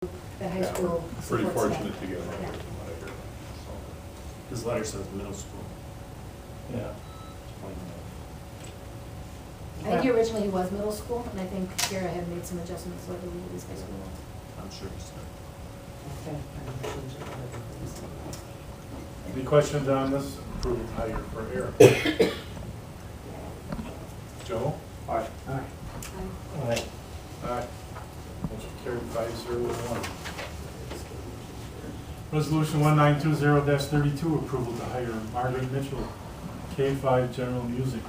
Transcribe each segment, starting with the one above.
the high school Pretty support fortunate staff. to get one. Yeah. His letter says middle school. Yeah. I think originally he was middle school, and I think Kara had made some adjustments, so I believe he was high school. I'm sure he's Okay. Any questions on this? Approval hire for Eric. Joe? Aye. Aye. Aye. Aye. Motion carried 5-0-1. Resolution 1920-32, approval to hire Margaret Mitchell, K-5 General Music.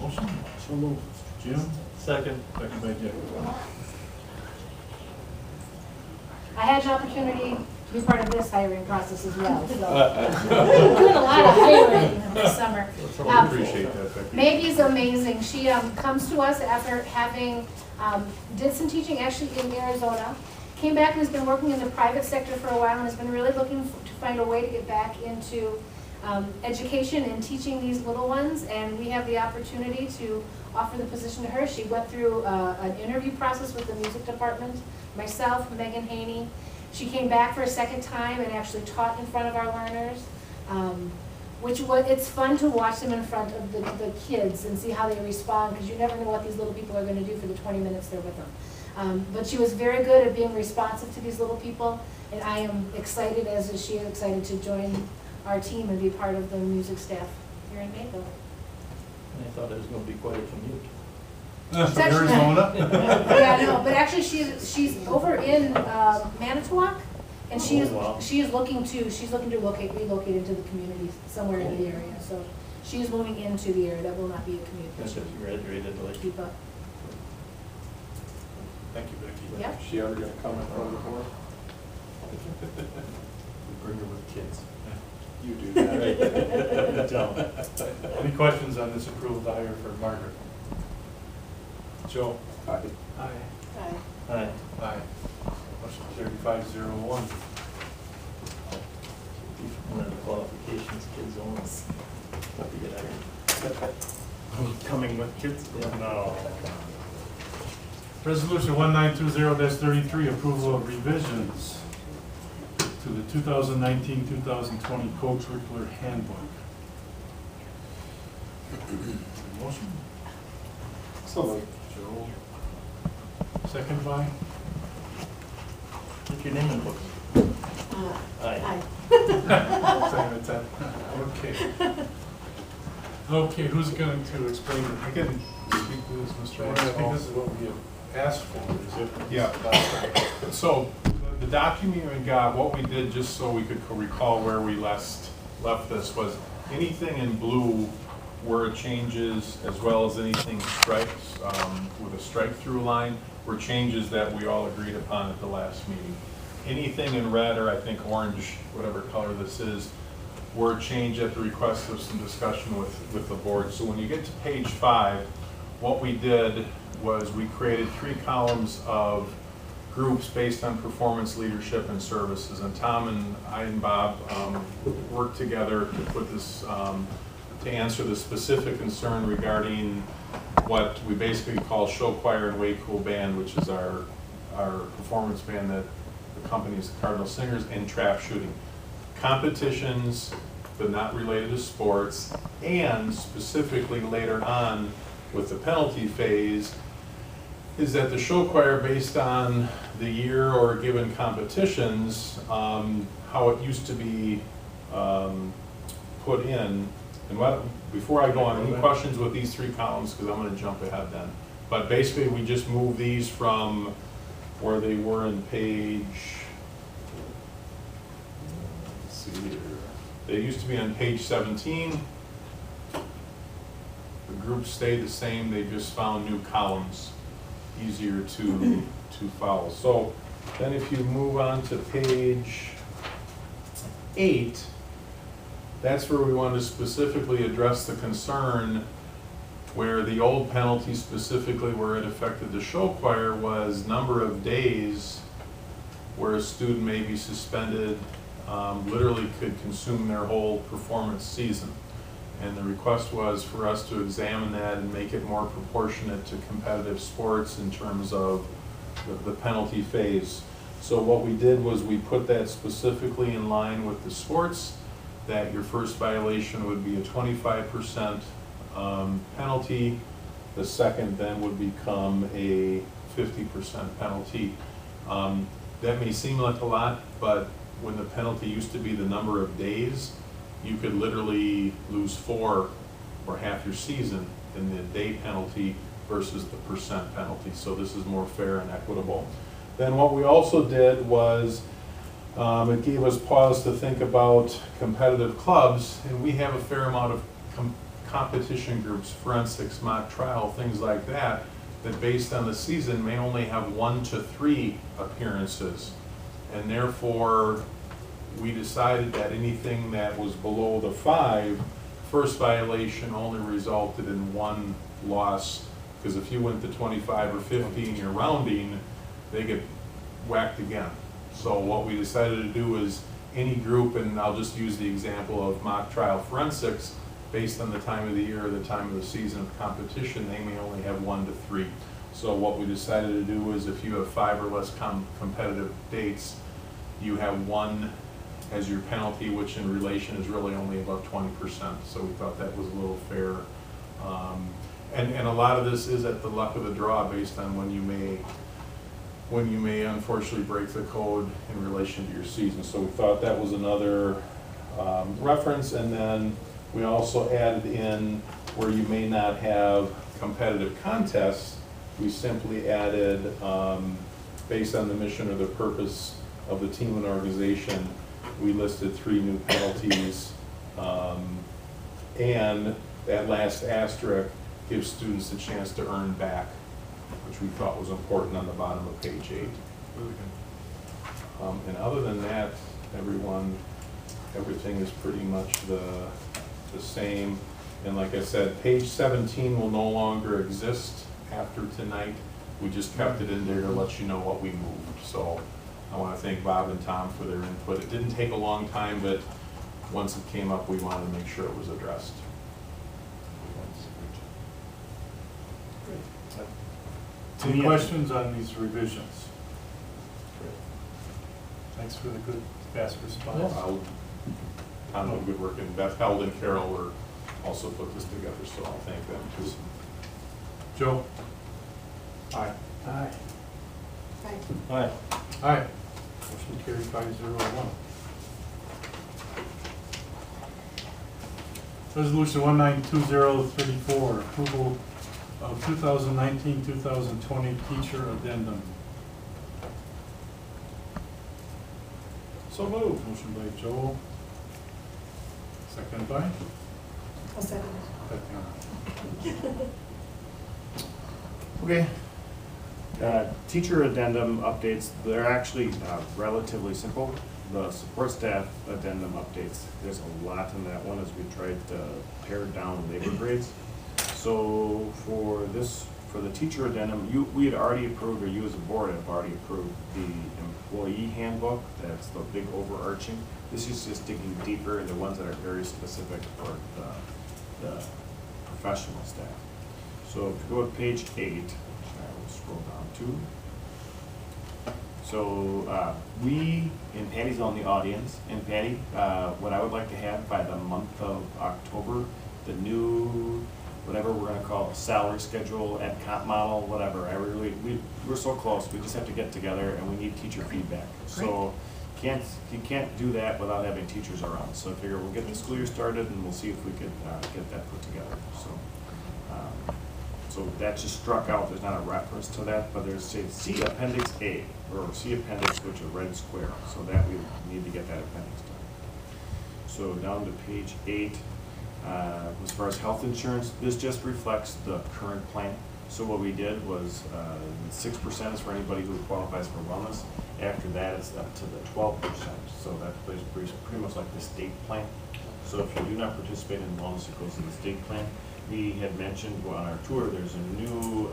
Motion? So moved. Jim? Second. Second by Dick. I had an opportunity to be part of this hiring process as well, so. We're doing a lot of hiring this summer. We appreciate that, Becky. Maggie's amazing. She comes to us after having, did some teaching actually in Arizona, came back and has been working in the private sector for a while and has been really looking to find a way to get back into education and teaching these little ones, and we have the opportunity to offer the position to her. She went through an interview process with the music department, myself, Megan Haney. She came back for a second time and actually taught in front of our learners, it's fun to watch them in front of the kids and see how they respond, because you never know what these little people are going to do for the 20 minutes they're with them. But she was very good at being responsive to these little people, and I am excited, as is she, excited to join our team and be part of the music staff here in Mayville. I thought it was going to be quite a commute. Arizona? Yeah, no, but actually she's over in Manitowoc, and she is wow. she's looking to relocate into the community somewhere in the area. So she is moving into the area. That will not be a commute. That's if you graduated like. Keep up. Thank you, Becky. Yep. Is she ever going to come in front of the board? Bring her with kids. You do that. Don't. Any questions on this approval to hire for Margaret? Joe? Aye. Bye. Aye. Aye. Motion carried 5-0-1. One of the qualifications kids only. Not to get hired. Coming with kids? Yeah. No. Resolution 1920-33, approval of revisions to the 2019-2020 co-curricular handbook. Motion? So moved. Joe. Second by? What's your name in the book? Aye. Second by Ted. Okay. Okay, who's going to explain it? I can speak to this, Mr. Wright. I think this is what we have asked for, is it? Yeah. So the document we got, what we did, just so we could recall where we left this, was anything in blue were changes, as well as anything strikes with a strike-through line, were changes that we all agreed upon at the last meeting. Anything in red, or I think orange, whatever color this is, were changed at the request of some discussion with the board. So when you get to page 5, what we did was we created 3 columns of groups based on performance, leadership, and services. And Tom and I and Bob worked together to put this, to answer the specific concern regarding what we basically call show choir and way cool band, which is our performance band that accompanies the Cardinal Singers, and trap shooting. Competitions, but not related to sports, and specifically later on with the penalty phase, is that the show choir, based on the year or given competitions, how it used to be put in. And before I go on, any questions with these 3 columns, because I'm going to jump ahead then. But basically, we just moved these from where they were in page, let's see here. They used to be on page 17. The groups stayed the same, they just found new columns, easier to follow. So then if you move on to page 8, that's where we want to specifically address the concern where the old penalty, specifically where it affected the show choir, was number of days where a student may be suspended, literally could consume their whole performance season. And the request was for us to examine that and make it more proportionate to competitive sports in terms of the penalty phase. So what we did was we put that specifically in line with the sports, that your first violation would be a 25% penalty. The second then would become a 50% penalty. That may seem like a lot, but when the penalty used to be the number of days, you could literally lose 4 or half your season in the day penalty versus the percent penalty. So this is more fair and equitable. Then what we also did was it gave us pause to think about competitive clubs, and we have a fair amount of competition groups, forensics, mock trial, things like that, that based on the season may only have 1 to 3 appearances. And therefore, we decided that anything that was below the 5, first violation only resulted in 1 loss, because if you went to 25 or 50 and you're rounding, they get whacked again. So what we decided to do is any group, and I'll just use the example of mock trial forensics, based on the time of the year or the time of the season of competition, they may only have 1 to 3. So what we decided to do is if you have 5 or less competitive dates, you have 1 as your penalty, which in relation is really only about 20%. So we thought that was a little fair. And a lot of this is at the luck of the draw based on when you may unfortunately break the code in relation to your season. So we thought that was another reference. And then we also added in where you may not have competitive contests, we simply added, based on the mission or the purpose of the team and organization, we listed 3 new penalties. And that last asterisk gives students a chance to earn back, which we thought was important on the bottom of page 8. Really good. And other than that, everything is pretty much the same. And like I said, page 17 will no longer exist after tonight. We just kept it in there to let you know what we moved. So I want to thank Bob and Tom for their input. It didn't take a long time, but once it came up, we wanted to make sure it was addressed. Any questions on these revisions? Thanks for the good, fast response. Tom did good work, and Beth Held and Carol were also put this together, so I'll thank them too. Joe? Aye. Aye. Aye. Aye. Motion carried 5-0-1. Resolution 192034, approval of 2019-2020 teacher addendum. So moved. Motion by Joel. Second by I'll second Tatiana. Okay. Teacher addendum updates, they're actually relatively simple. The support staff addendum updates, there's a lot in that one as we tried to pare down labor grades. So for the teacher addendum, we had already approved, or you as a board have already approved the employee handbook. That's the big overarching. This is just digging deeper into ones that are very specific for the professional staff. So if you go to page 8, I will scroll down to. So we, and Patty's on the audience, and Patty, what I would like to have by the month of October, the new, whatever we're gonna call it, salary schedule, ed comp model, whatever. We're so close, we just have to get together and we need teacher feedback. So you can't do that without having teachers around. So I figure we'll get the school year started and we'll see if we could get that put together. So that just struck out, there's not a reference to that, but there's, say, see Appendix A, or see Appendix, which is red square, so that we need to get that appendix done. So down to page 8, as far as health insurance, this just reflects the current plan. So what we did was 6% is for anybody who qualifies for wellness. After that, it's up to the 12%. So that plays pretty much like the state plan. So if you do not participate in wellness, it goes to the state plan. We had mentioned on our tour, there's a new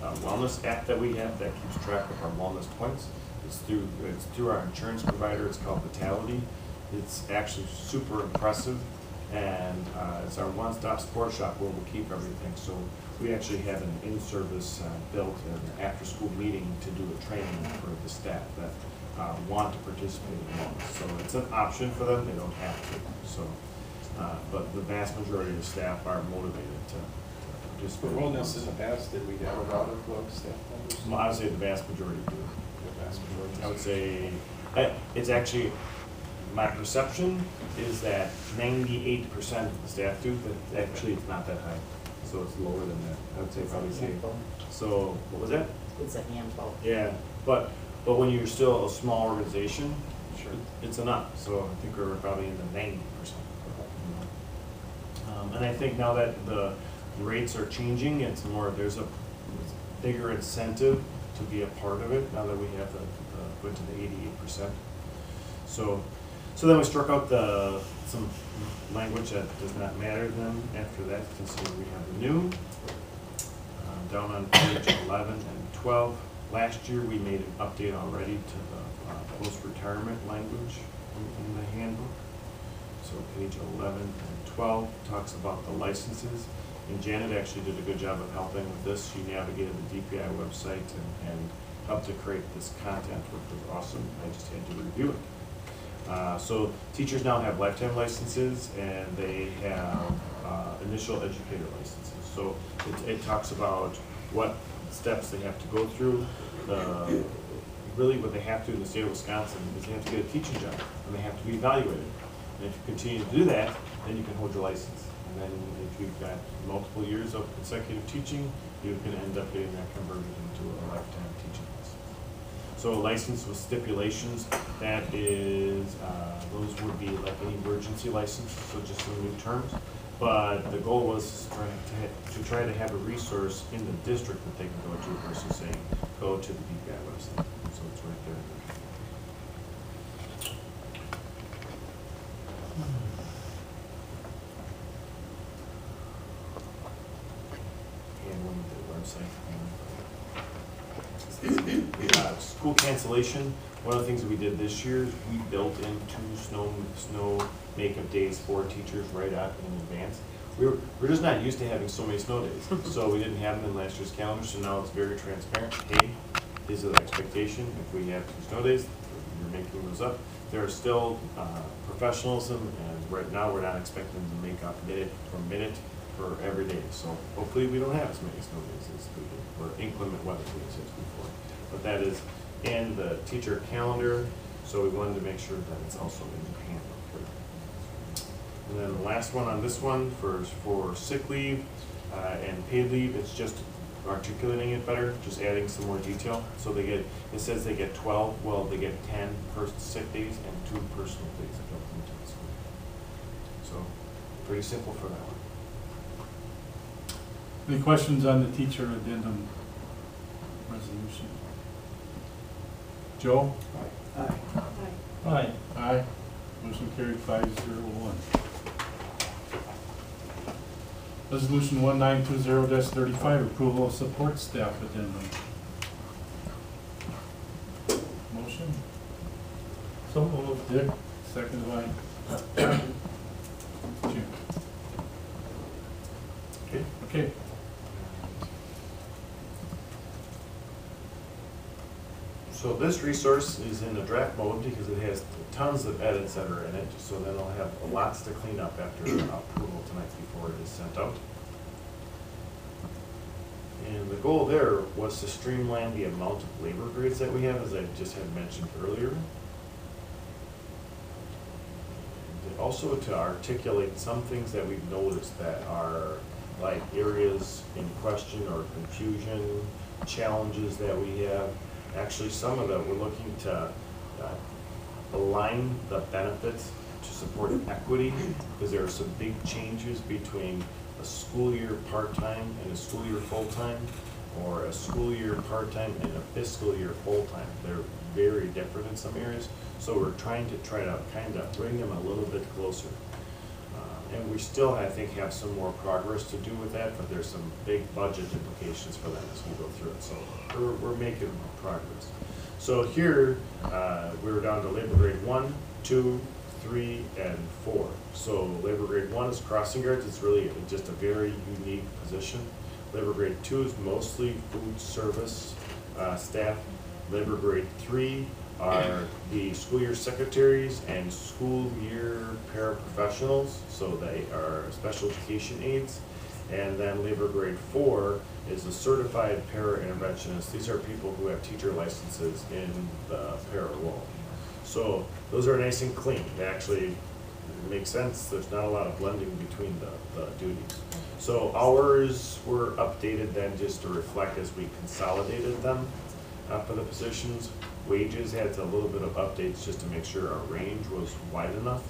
wellness app that we have that keeps track of our wellness points. It's through our insurance provider. It's called Vitality. It's actually super impressive. And it's our one-stop sport shop where we'll keep everything. So we actually have an in-service built an after-school meeting to do a training for the staff that want to participate in it. So it's an option for them, they don't have to. So, but the vast majority of the staff are motivated to For participate. wellness in the past, did we have a lot of staff members? Well, I would say the vast majority do. The vast majority. I would say, it's actually, my perception is that 98% of the staff do, but actually it's not that high. So it's lower than that. I would say probably say. So, what was that? It's a handful. Yeah, but when you're still a small organization, Sure. it's enough. So I think we're probably in the 90%. And I think now that the rates are changing, it's more, there's a bigger incentive to be a part of it now that we have went to the 88%. So then we struck out some language that does not matter then after that, consider we have the new. Down on page 11 and 12, last year we made an update already to the post-retirement language in the handbook. So page 11 and 12 talks about the licenses. And Janet actually did a good job of helping with this. She navigated the DPI website and helped to create this content, which was awesome. I just had to review it. So teachers now have lifetime licenses and they have initial educator licenses. So it talks about what steps they have to go through. Really what they have to in the state of Wisconsin is they have to get a teaching job and they have to be evaluated. And if you continue to do that, then you can hold your license. And then if you've got multiple years of consecutive teaching, you can end up getting that converted into a lifetime teaching license. So a license with stipulations, that is, those would be like an emergency license, so just some new terms. But the goal was to try to have a resource in the district that they can go to versus saying, go to the DPI website. So it's right there. And when the website. School cancellation, one of the things that we did this year is we built in 2 snow makeup days for teachers right out in advance. We're just not used to having so many snow days, so we didn't have them in last year's calendar, so now it's very transparent. Hey, these are the expectation. If we have 2 snow days, you're making those up. There are still professionalism, and right now we're not expecting them to make up minute for every day. So hopefully we don't have as many snow days as we did, or inclement weather days as before. But that is in the teacher calendar, so we wanted to make sure that it's also in the handbook. And then the last one on this one for sick leave and paid leave, it's just articulating it better, just adding some more detail. So it says they get 12, well, they get 10 sick days and 2 personal days built into the school. So pretty simple for that one. Any questions on the teacher addendum resolution? Joe? Aye. Aye. Aye. Motion carried 5-0-1. Resolution 1920-35, approval of support staff addendum. Motion? So moved. Dick, second by Jim. Okay. So this resource is in a draft mode because it has tons of edits that are in it, so then I'll have lots to clean up after approval tonight before it is sent out. And the goal there was to streamline the amount of labor grades that we have, as I just had mentioned earlier. And also to articulate some things that we've noticed that are like areas in question or confusion, challenges that we have. Actually, some of them, we're looking to align the benefits to support equity, because there are some big changes between a school year part-time and a school year full-time, or a school year part-time and a fiscal year full-time. They're very different in some areas, so we're trying to kind of bring them a little bit closer. And we still, I think, have some more progress to do with that, but there's some big budget implications for that as we go through it. So we're making progress. So here, we're down to labor grade 1, 2, 3, and 4. So labor grade 1 is crossing guards. It's really just a very unique position. Labor grade 2 is mostly food service staff. Labor grade 3 are the school year secretaries and school year paraprofessionals, so they are special education aides. And then labor grade 4 is the certified para-interventionists. These are people who have teacher licenses in the para world. So those are nice and clean. They actually make sense. There's not a lot of blending between the duties. So hours were updated then just to reflect as we consolidated them for the positions. Wages had a little bit of updates just to make sure our range was wide enough.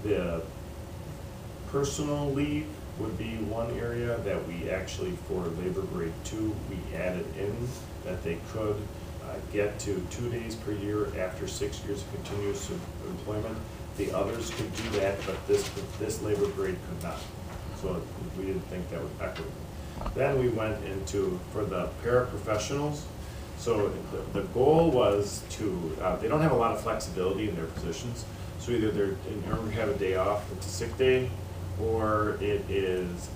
The personal leave would be one area that we actually, for labor grade 2, we added in that they could get to 2 days per year after 6 years of continuous employment. The others could do that, but this labor grade could not. So we didn't think that was equitable. Then we went into, for the paraprofessionals, so the goal was to, they don't have a lot of flexibility in their positions. So either they're, in order to have a day off, it's a sick day, or it is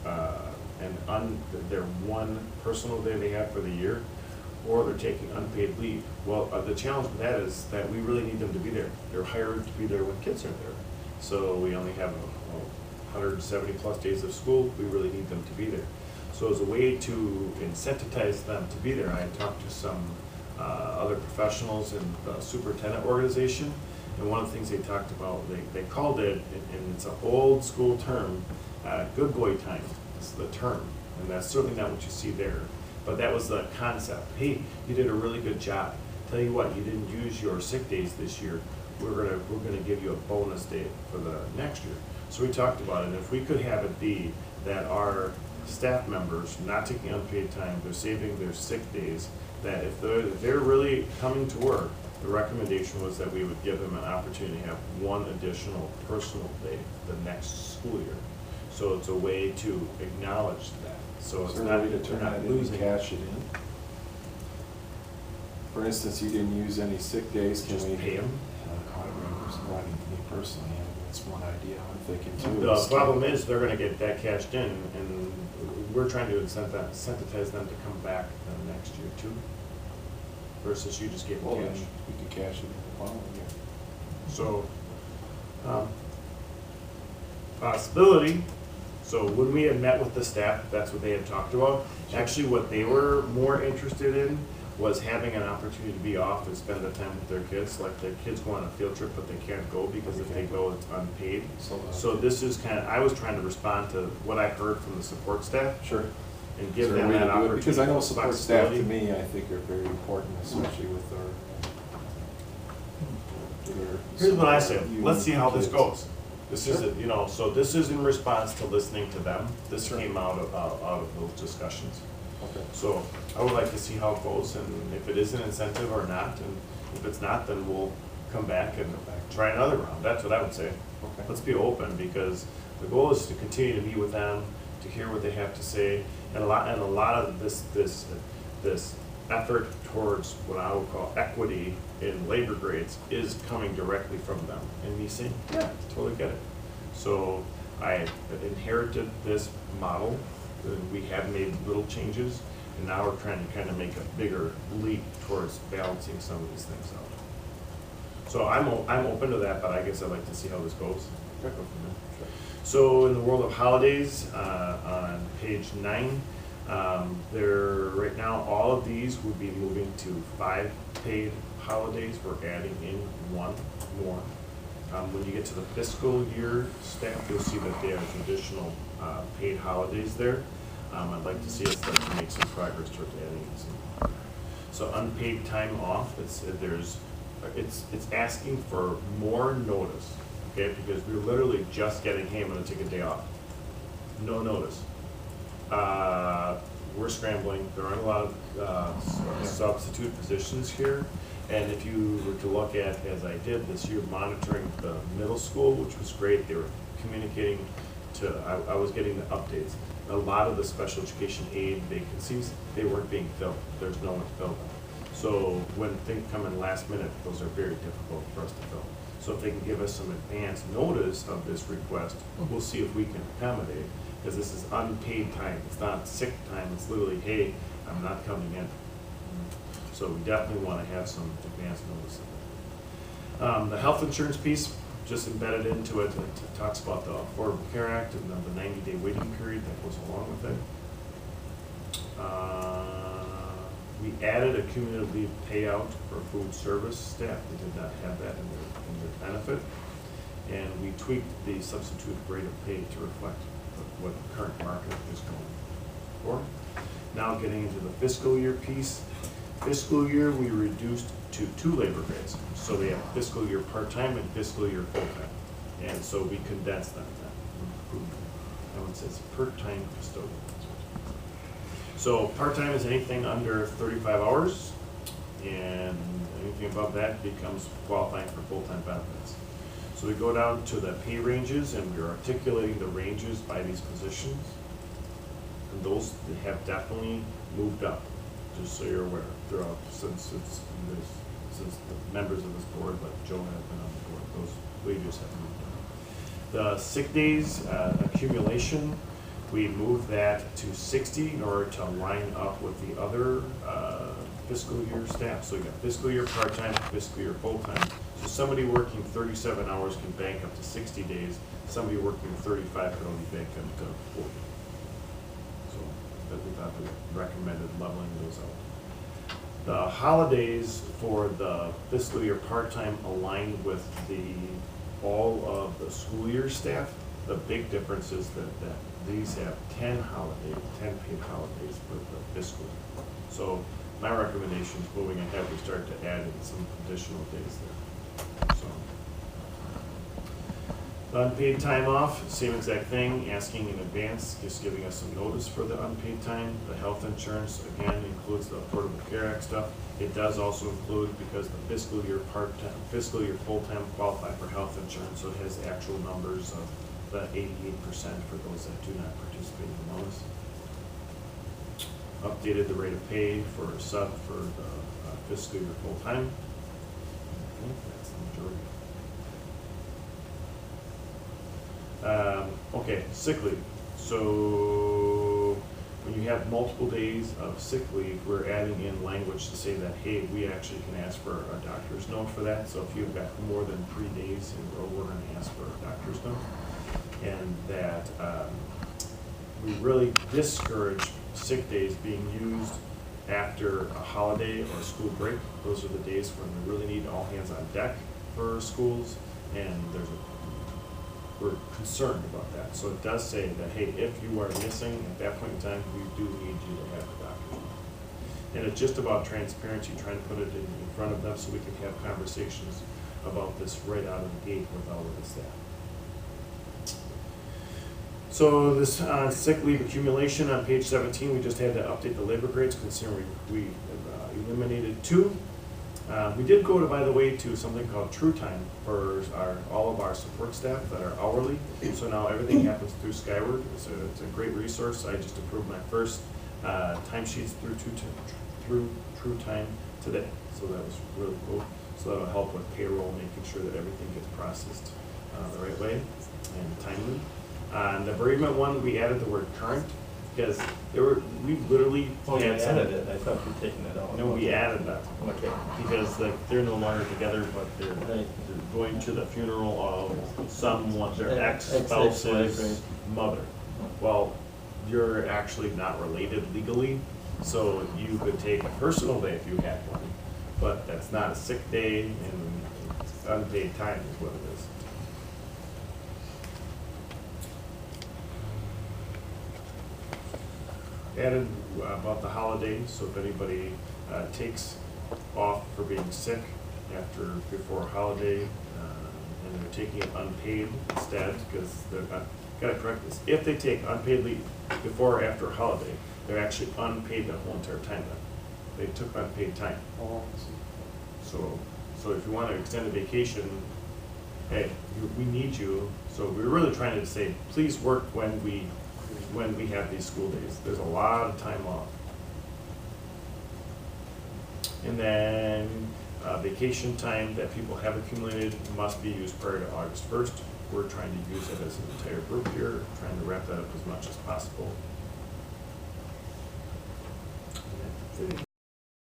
their one personal day they have for the year, or they're taking unpaid leave. Well, the challenge with that is that we really need them to be there. They're hired to be there when kids are there. So we only have 170 plus days of school. We really need them to be there. So as a way to incentivize them to be there, I talked to some other professionals in the superintendent organization, and one of the things they talked about, they called it, and it's an old school term, good boy time is the term, and that's certainly not what you see there. But that was the concept. Hey, you did a really good job. Tell you what, you didn't use your sick days this year. We're gonna give you a bonus day for the next year. So we talked about it. If we could have it be that our staff members not taking unpaid time, they're saving their sick days, that if they're really coming to work, the recommendation was that we would give them an opportunity to have one additional personal day the next school year. So it's a way to acknowledge that. So it's not, they're not losing. Cash it in. For instance, you didn't use any sick days, can Just we? pay them. I don't know, me personally, I mean, that's one idea I'm thinking too. The problem is they're gonna get that cashed in, and we're trying to incentivize them to come back the next year too. Versus you just gave them Well, then cash. we could cash it in the following year. So, possibility, so when we had met with the staff, that's what they had talked about. Actually, what they were more interested in was having an opportunity to be off and spend the time with their kids. Like their kids go on a field trip, but they can't go because if they go, it's unpaid. So this is kind of, I was trying to respond to what I heard from the support staff Sure. and give Is there a them way to that do it? opportunity. Because I know for support staff to flexibility. me, I think are very important, especially with their. Here's what I say, you let's see how this kids. goes. This is, Sure. you know, so this is in response to listening to them. This Sure. came out of those discussions. Okay. So I would like to see how it goes, and if it is an incentive or not, and if it's not, then we'll come back and try another round. That's what I would say. Okay. Let's be open, because the goal is to continue to meet with them, to hear what they have to say, and a lot of this effort towards what I would call equity in labor grades is coming directly from them, and me saying, yeah, totally get it. So I inherited this model, and we have made little changes, and now we're trying to kind of make a bigger leap towards balancing some of these things out. So I'm open to that, but I guess I'd like to see how this goes. Go from there. So in the world of holidays, on page 9, right now, all of these would be moving to 5 paid holidays. We're adding in 1 more. When you get to the fiscal year staff, you'll see that there are additional paid holidays there. I'd like to see us start to make some progress towards adding some. So unpaid time off, it's asking for more notice, okay? Because we're literally just getting, hey, I'm gonna take a day off. No notice. We're scrambling. There aren't a lot of substitute positions here. And if you were to look at, as I did this year, monitoring the middle school, which was great, they were communicating I was getting the updates. A lot of the special education aid vacancies, they weren't being filled. There's no one to fill them. So when things come in last minute, those are very difficult for us to fill. So if they can give us some advance notice of this request, we'll see if we can accommodate, because this is unpaid time, it's not sick time, it's literally, hey, I'm not coming in. So we definitely want to have some advance notice of it. The health insurance piece, just embedded into it, it talks about the Affordable Care Act and the 90-day waiting period that goes along with it. We added a cumulative leave payout for food service staff. We did not have that in their benefit. And we tweaked the substitute rate of pay to reflect what the current market is going for. Now getting into the fiscal year piece. Fiscal year, we reduced to 2 labor grades. So we have fiscal year part-time and fiscal year full-time. And so we condensed them. That one says part-time custodian. So part-time is anything under 35 hours, and anything above that becomes qualifying for full-time benefits. So we go down to the pay ranges, and we're articulating the ranges by these positions. And those have definitely moved up, just so you're aware, throughout since the members of this board, like Joe has been on the board, those wages have moved up. The sick days accumulation, we moved that to 60 in order to line up with the other fiscal year staff. So you got fiscal year part-time, fiscal year full-time. So somebody working 37 hours can bank up to 60 days. Somebody working 35 could only bank up to 40. So but we thought we recommended leveling those out. The holidays for the fiscal year part-time align with all of the school year staff. The big difference is that these have 10 paid holidays for the fiscal year. So my recommendation is moving ahead, we start to add in some additional days there. So the unpaid time off, same exact thing, asking in advance, just giving us some notice for the unpaid time. The health insurance, again, includes the Affordable Care Act stuff. It does also include, because the fiscal year part-time, fiscal year full-time qualify for health insurance, so it has actual numbers of the 88% for those that do not participate in the bonus. Updated the rate of pay for sub for the fiscal year full-time. I think that's the majority. Okay, sick leave. So when you have multiple days of sick leave, we're adding in language to say that, hey, we actually can ask for a doctor's note for that. So if you've got more than 3 days in a row, we're going to ask for a doctor's note. And that we really discourage sick days being used after a holiday or a school break. Those are the days when we really need all hands on deck for schools, and we're concerned about that. So it does say that, hey, if you are missing at that point in time, we do need you to have a doctor. And it's just about transparency, trying to put it in front of them so we can have conversations about this right out of the gate with all of the staff. So this sick leave accumulation on page 17, we just had to update the labor grades considering we eliminated 2. We did go to, by the way, to something called True Time for all of our support staff that are hourly. So now everything happens through Skyward. It's a great resource. I just approved my first timesheets through True Time today. So that was really cool. So that'll help with payroll, making sure that everything gets processed the right way and timely. On the bereavement one, we added the word current because we literally Oh, you had some. added it, I thought you were taking it out. No, we added that Okay. because they're no longer together, but they're Right. going to the funeral of someone, their Ex-wife, ex-spouse's right. mother. Well, you're actually not related legally, so you could take a personal day if you had one, but that's not a sick day, and it's unpaid time is what it is. Added about the holidays, so if anybody takes off for being sick before a holiday, and they're taking it unpaid instead, because gotta correct this, if they take unpaid leave before or after a holiday, they're actually unpaid the whole entire time then. They took unpaid time. So if you want to extend a vacation, hey, we need you. So we're really trying to say, please work when we have these school days. There's a lot of time off. And then vacation time that people have accumulated must be used prior to August 1st. We're trying to use it as an entire group here, trying to wrap that up as much as possible. And that's it.